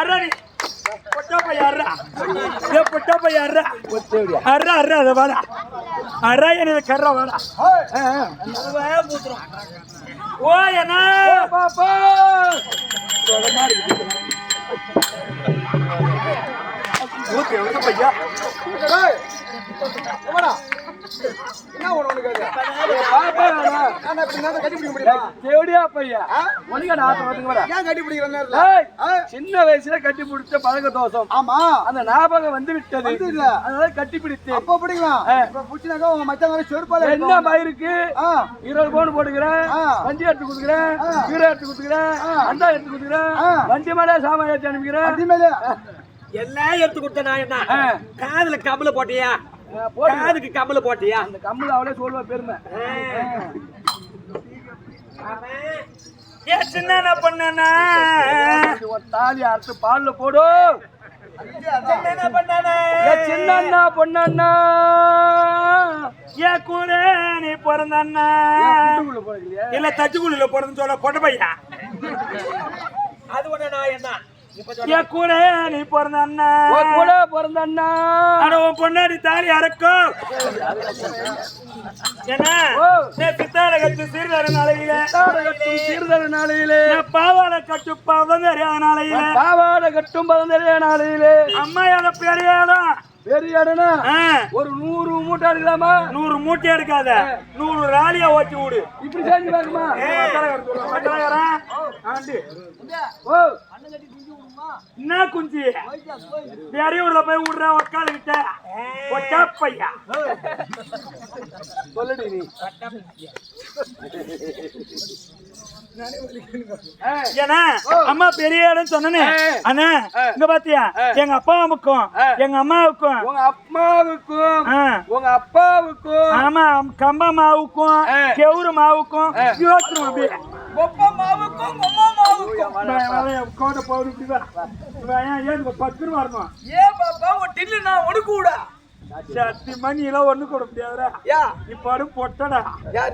அர்ரா நீ பொட்டா பையா அர்ரா ஏ பொட்டா பையா அர்ரா அர்ரா அர்ரா அத வாடா அர்ரா என்ன கர்ரா வாடா வாய பூத்துறோம் ஓ என்ன பாப்பா சொடமா இருக்கு ஓகே ஓகே பையா ஏய் ஓடா என்ன உனக்கு பாப்பா நான் பின்னால கட்டி பிடிக்க முடியுமா தேவடியா பையா உனக்கு நான் ஆத்தறதுக்கு வர ஏன் கட்டி பிடிக்கிற நேரத்துல சின்ன வயசுல கட்டி பிடிச்ச பழக்க தோஷம் ஆமா அந்த ஞாபகம் வந்து விட்டது அதனால கட்டி பிடிச்சேன் அப்ப பிடிக்கலாம் இப்ப புடிச்சனாக்க உங்க மச்சான் வர செருப்பால என்ன மயிருக்கு 20 பவுன் போடுகிறேன் வண்டி எடுத்து குடுக்குறேன் கீரை எடுத்து குடுக்குறேன் அண்டா எடுத்து குடுக்குறேன் வண்டி மேல சாமான் ஏத்தி அனுப்பிக்கிறேன் வண்டி மேல எல்லாம் எடுத்து கொடுத்த நான் என்ன காதுல கம்பள போட்டியா காதுக்கு கம்பள போட்டியா அந்த கம்பள அவளே சொல்லுவா பெருமை ஏ சின்ன பண்ணனா தாலி அறுத்து பால்ல போடு என்ன பண்ணனா ஏ சின்ன பண்ணனா ஏ கூட நீ பிறந்தண்ணா இல்ல தச்சுக்குள்ள பிறந்து சொல்ல பொட்ட பையா அது ஒண்ணு நான் என்ன என் கூட நீ பிறந்த அண்ணா கூட பிறந்த அண்ணா ஆனா உன் பொண்ணாடி தாலி அறக்கும் என்ன பித்தாள கட்டு சீர்தர நாளையிலே பாவாடை கட்டு பதந்தறியாத நாளையில பாவாடை கட்டும் பதந்தறியாத நாளையிலே அம்மா யார பெரியாதான் பெரிய இடம்னா ஒரு 100 மூட்டை எடுக்கலாமா 100 மூட்டை எடுக்காத 100 ராலியா ஓட்டி விடு இப்படி செஞ்சு பாருமா என்ன குஞ்சி பெரியவர்ல போய் விடுற உட்கால கிட்ட ஒட்டா பையா சொல்லுடி நீ ஏன்னா அம்மா பெரிய இடம் சொன்னே அண்ணா இங்க பாத்தியா எங்க அப்பாவுக்கும் எங்க அம்மாவுக்கும் உங்க அப்பாவுக்கும் ஆமா கம்ப மாவுக்கும் கெவுரு மாவுக்கும் யோசனை அப்படியே ஒப்ப மாவுக்கும் அம்மா மாவுக்கும் கோட போடு இப்படி ஏன் 10 ரூபா இருக்கும் ஏ பாப்பா ஒரு டில்லு நான் உனக்கு கூட சத்தி மணி எல்லாம் ஒண்ணு கூட முடியாதுடா நீ பாரு பொட்டடா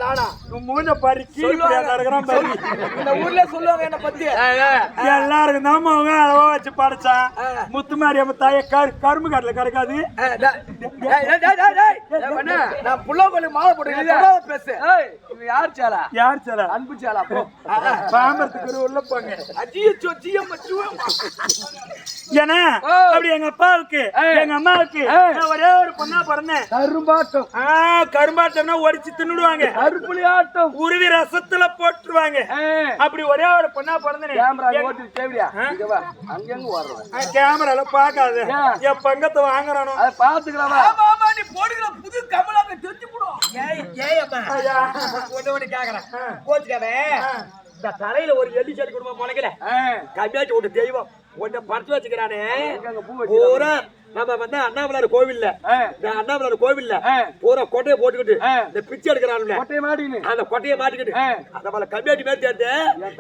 நானா உன் மூஞ்ச பாரு கீழே நடக்கிறான் பாரு இந்த ஊர்ல சொல்லுவாங்க என்ன பத்தி எல்லாருக்கும் தான் அவங்க அளவா வச்சு படைச்சான் முத்து மாரியம்ம தாய கரும்பு காட்டுல கிடைக்காது நான் புள்ள கோயிலுக்கு மாலை போட்டு பேசு யார் சேலா அன்பு சேலா போ பாம்பரத்துக்கு உள்ள போங்க ஏன்னா அப்படி எங்க அப்பாவுக்கு எங்க அம்மாவுக்கு ஒரே ஒரு பொண்ணா பிறந்தேன் கரும்பாட்டம்னா ஒடிச்சு தின்னுடுவாங்க அருப்புளியாட்டம் உருவி ரசத்துல போட்டுருவாங்க அப்படி ஒரே ஒரு பொண்ணா பிறந்தேன் கேமரால பாக்காத என் பங்கத்தை வாங்குறானோ அதை பாத்துக்கலாம் நீ போடுகிற புது கமலாங்க தெரிஞ்சு போடும் ஒண்ணு கேக்குறேன் கோச்சுக்காவே இந்த தலையில ஒரு எள்ளி செடி குடும்பம் முளைக்கல கம்மியாச்சு ஒரு தெய்வம் ஒன்ன பறிச்சு வச்சுக்கிறானே பூரா நம்ம வந்து அண்ணாமலையார் கோவில்ல பூரா கொட்டையை போட்டுக்கிட்டு இந்த பிச்சை எடுக்கிறான் அந்த கொட்டையை மாட்டிக்கிட்டு அந்த மேல கம்மியாட்டி மாதிரி தேர்ந்து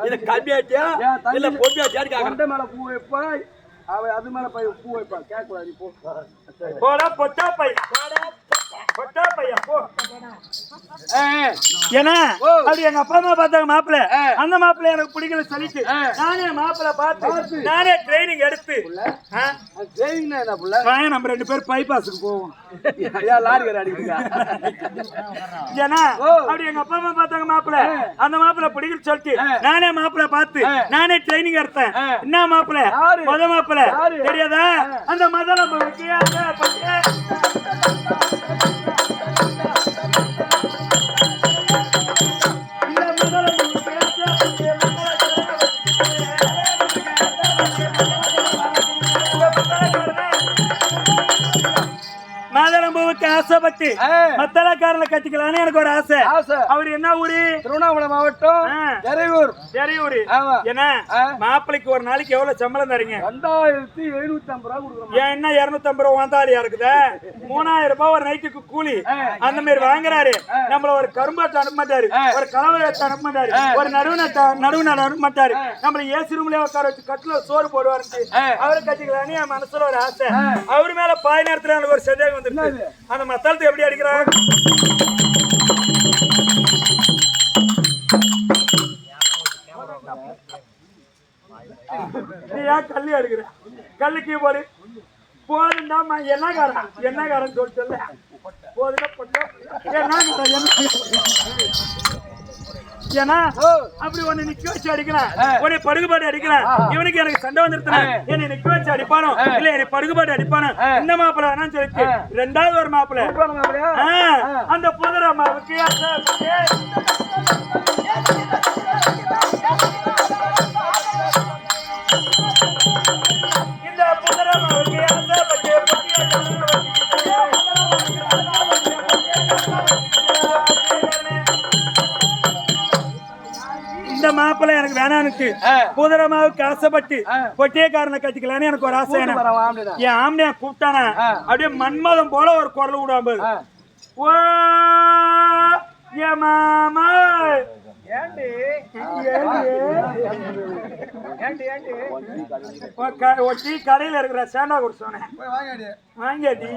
இல்ல கம்மியாட்டியா இல்ல பொம்மியாட்டியா பூ வைப்பா அது மேல பூ வைப்பா கேட்க போடா பொட்டா பையன் ஏன்னா அப்படி எங்க அப்பா அம்மா பார்த்தாங்க மாப்பிள்ள அந்த மாப்பிள்ள எனக்கு பிடிக்கல சொல்லிட்டு நானே மாப்பிள்ள பார்த்து நானே ட்ரைனிங் எடுத்து நம்ம 2 பேரும் பைபாஸுக்கு போவோம் ஏன்னா அப்படி எங்க அப்பா அம்மா பார்த்தாங்க மாப்பிள்ள அந்த மாப்பிள்ள பிடிக்கல சொல்லிட்டு நானே மாப்பிள்ள பார்த்து நானே ட்ரைனிங் எடுத்தேன் என்ன மாப்பிள்ள மொத மாப்பிள்ள தெரியாதா அந்த மதல மாதளம்பூவுக்கு ஆசைப்பட்டு மத்தளக்காரல கட்டிக்கலான்னு எனக்கு ஒரு ஆசை. அவர் என்ன ஊரு? திருவண்ணாமலை மாவட்டம் எறையூர். என்ன மாப்பிளைக்கு ஒரு நாளைக்கு எவ்வளவு சம்பளம் தரீங்க? 2750 ரூபா கொடுக்குறோம். ஏன் என்ன 250 ரூபா வாந்தாலியா இருக்குதா? 3000 ரூபாய் ஒரு நைட்டுக்கு கூலி அந்த மாதிரி வாங்குறாரு. நம்மள ஒரு கரும்பாட்டை அனுப்ப மாட்டாரு, ஒரு கலவையத்தை அனுப்ப மாட்டாரு, ஒரு நடுவுநாடு அனுப்ப மாட்டாரு. நம்மள ஏசி ரூம்லயே உட்கார வச்சு கட்டுல சோறு போடுவாரு. அவரை கட்டிக்கலான்னு என் மனசுல ஒரு ஆசை. அவரு மேல பாய் நேரத்துல எனக்கு ஒரு சந்தேகம் வந்துருக்கு. அந்த மத்தாளத்தை எப்படி அடிக்கிறாங்க? ஏன் கல்லு எடுக்கிற கல்லுக்கு போடு போதுண்டாமா என்னக்காரன் சொல்லிட்டு போதுன்னா ஏன்னா அப்படி உன்னை நிக்க வச்சு அடிக்கலாம் உன்னை படுகுபாடு அடிக்கலாம் இவனுக்கு எனக்கு சண்டை வந்துருத்தேன் என்னை நிக்க வச்சு அடிப்பானோ இல்ல என்னை படுகுபாடு அடிப்பானோ இந்த மாப்பிள்ள வேணான்னு சொல்லிட்டு ரெண்டாவது ஒரு மாப்பிள்ள அந்த புதரம்மாவுக்கு இந்த புதரம்மாவுக்கு இந்த மாப்பிள்ள எனக்கு வேணான்னு புதரமாவுக்கு ஆசைப்பட்டு பொட்டியக்காரனை கட்டிக்கலான்னு எனக்கு ஒரு ஆசை. என் ஆம்னியா கூப்பிட்டானா அப்படியே மன்மதம் போல ஒரு குரல் விடாம ஓ ஏ மாமா கடையில இருக்கிற சேண்டா குடிச்சோனே வாங்கியாடி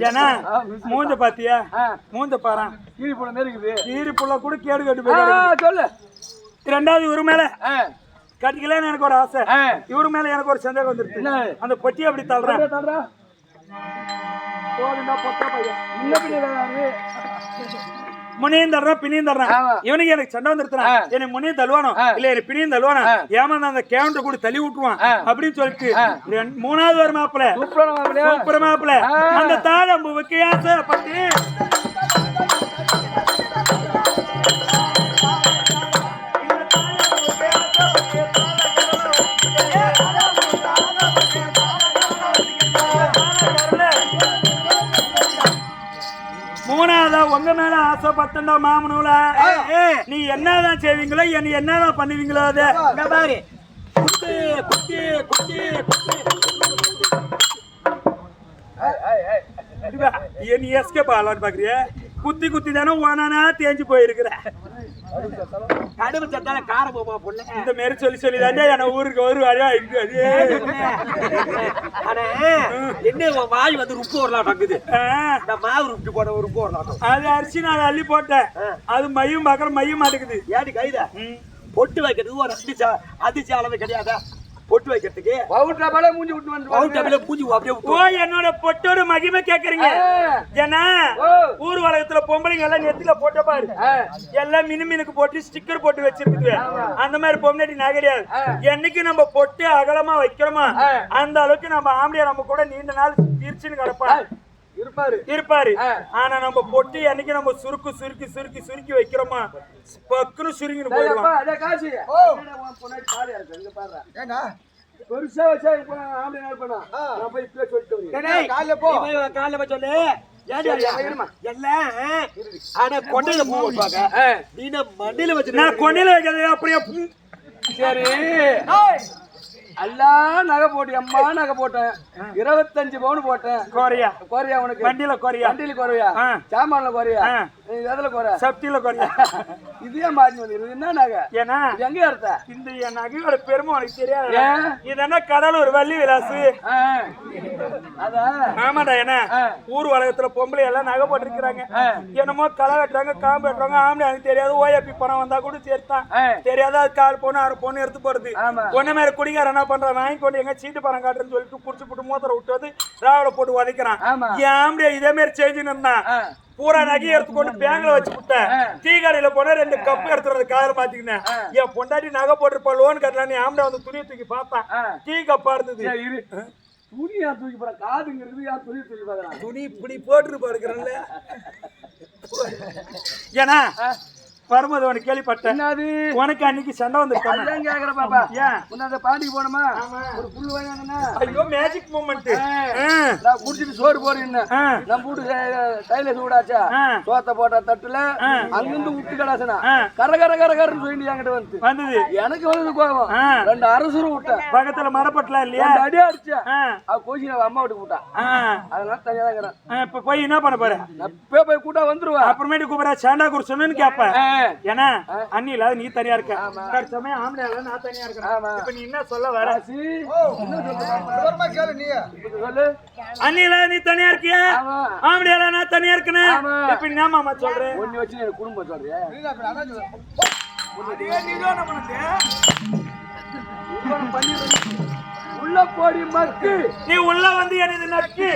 ஏன்னா மூஞ்ச பாத்தியா மூஞ்ச பாரு கீரிப்புள்ள கூட கேடு கட்டு போய் சொல்லு. ரெண்டாவது இவரு மேல கட்டிக்கலன்னு எனக்கு ஒரு ஆசை இவரு மேல எனக்கு ஒரு சந்தேகம் வந்துருச்சு அந்த பொட்டி அப்படி தள்ளுறேன் முனையும் தர்றான் பின்னையும் தர்றான் இவனுக்கு எனக்கு சண்டை வந்துருத்தான் எனக்கு முனையும் தள்ளுவானோ இல்ல எனக்கு பின்னையும் தள்ளுவானோ ஏமாந்த அந்த கேவன்ட்ட கூட தள்ளி விட்டுருவான் அப்படின்னு சொல்லிட்டு மூணாவது ஒரு மாப்பிள்ள சூப்பர் மாப்பிள்ள அந்த தாழம்புவுக்கு ஆசைப்பட்டு மூணாவதா உங்க மேல ஆசைப்பட்டா மாமனூல நீ என்னதான் செய்வீங்களோ என்ன என்னதான் பண்ணுவீங்களோ அது பாரு குட்டி குட்டி குட்டி நீ எஸ்கேப் ஆகலான்னு பாக்குறிய குத்தி குத்தி தானே ஓனானா தேஞ்சு போயிருக்கிற கடுப்பு சத்தான கார போமா பொண்ணு இந்த மாரி சொல்லி தாண்டே என்ன ஊருக்கு வருவாரியா இங்க என்ன வாய் வந்து ருப்பு வரலாம் டக்குது இந்த மாவு ருப்பி போட்ட ஒரு ருப்பு வரலாம் அது அரிசி நான் அள்ளி போட்டேன் அது மையும் பாக்குற மையும் மாட்டேங்குது ஏடி கைதா பொட்டு வைக்கிறதுக்கு ஒரு அதிர்ச்சி அளவு கிடையாதா பொட்டு வைக்கிறதுக்கு மூஞ்சி விட்டு என்னோட பொட்டோட மகிமை கேக்குறீங்க ஏன்னா ஊர் வலகத்துல பொம்பளைங்க எல்லாம் நெத்தில போட்ட பாரு எல்லாம் மினுமினுக்கு போட்டு ஸ்டிக்கர் போட்டு வச்சிருக்குது அந்த மாதிரி பொம்னாட்டி நான் கிடையாது என்னைக்கு நம்ம பொட்டு அகலமா வைக்கிறோமா அந்த அளவுக்கு நம்ம ஆம்பளையா நம்ம கூட நீண்ட நாள் தீர்ச்சின்னு கிடப்பா இருப்பாரு ஆனா நம்ம பொட்டு என்னைக்கு நம்ம சுருக்கு சுருக்கி சுருக்கி சுருக்கி வைக்கிறோமா பக்குன்னு சுருங்கின்னு போயிடுவோம் பெருசா வச்சா ஆம்பளை நாள் பண்ணா நான் போய் இப்ப சொல்லிட்டு காலைல போ காலைல போய் சொல்லு மண்டியில வச்சு நான் கொண்டையில வைக்கிறது அப்படியே சரி எல்லாம் நகை போட்டு அம்மா நகை போட்டேன் 25 பவுன் போட்டேன் கோரியா உனக்கு வண்டியில கோரியா சாமான்ல கோரியா எதுல கோரியா சப்தியில கோரியா இதே மாறி வந்து என்ன நகை ஏன்னா எங்க எடுத்த இந்த நகையோட பெருமை உனக்கு தெரியாது இதென்ன கடலூர் வள்ளி விலாசு ஆமாடா என்ன ஊர் வலகத்துல பொம்பளை எல்லாம் நகை போட்டிருக்கிறாங்க என்னமோ களை வெட்டுறாங்க காம்பு வெட்டுறாங்க ஆம்பளை எனக்கு தெரியாது ஓஏபி பணம் வந்தா கூட சேர்த்தான் தெரியாது அது 4 பவுன் 6 பவுன் எடுத்து போறது ஒன்ன மாதிரி குடிகார என்ன பண்றான் வாங்கி கொண்டு எங்க சீட்டு பணம் காட்டுறேன்னு சொல்லிட்டு குடிச்சு போட்டு மூத்தரை விட்டு வந்து ராவலை போட்டு உதைக்கிறான் ஆம்பளை இதே மாதிரி செஞ்சுன்னு இருந்தான் பூரா நகையை எடுத்துக்கொண்டு பேங்க்ல வச்சு விட்டேன் டீ கடையில போனா 2 கப் எடுத்துறது காதல பாத்தீங்கன்னா என் பொண்டாட்டி நகை போட்டுருப்பா லோன் கட்டலான்னு ஆம்பளை வந்து துணியை தூக்கி பார்த்தான் டீ கப்பா இருந்தது துணியா தூக்கி போற காதுங்கிறது யார் துணி தூக்கி பாக்குறான் துணி இப்படி போட்டுருப்பா இருக்கிறல்ல ஏன்னா வரும்போது உனக்கு கேள்விப்பட்டேன் உனக்கு அன்னைக்கு சண்டை வந்துருக்கான் கேக்குற பாப்பா ஏன் பாண்டிக்கு போனோமா ஒரு புல்லு வாங்கினா ஐயோ மேஜிக் மூமெண்ட் நான் குடிச்சிட்டு சோறு போறேன் நம்ம வீட்டு கையில சூடாச்சா சோத்த போட்ட தட்டுல அங்கிருந்து விட்டு கடாசனா கர கர கர கரன்னு சொல்லி என்கிட்ட வந்தது எனக்கு வந்து கோபம் 2 அரசூர் விட்டேன் பக்கத்துல மரப்பட்டலாம் இல்லையா அடியா அடிச்சா அவ கோச்சி அம்மா வீட்டுக்கு விட்டான் அதனால தனியா தான் இருக்கிறேன் இப்ப போய் என்ன பண்ண போறேன் இப்ப போய் கூட்டா வந்துருவா அப்புறமேட்டு கூப்பிடா சாண்டா குடிச்சோன்னு கேப்பேன் ஏன்னா அண்ணி இல்லாத நீ தனியா இருக்க சமயம் ஆம்பளை இல்லாத நான் தனியா இருக்கேன் இப்ப நீ என்ன சொல்ல வர அண்ணி இல்லாத நீ தனியா இருக்கியா ஆம்பளை இல்லாத நான் தனியா இருக்கேன் இப்ப நீ மாமா சொல்றேன் ஒண்ணு வச்சு எனக்கு குடும்பம் சொல்றியா உள்ள போடி மக்கு நீ உள்ள வந்து எனது நக்கு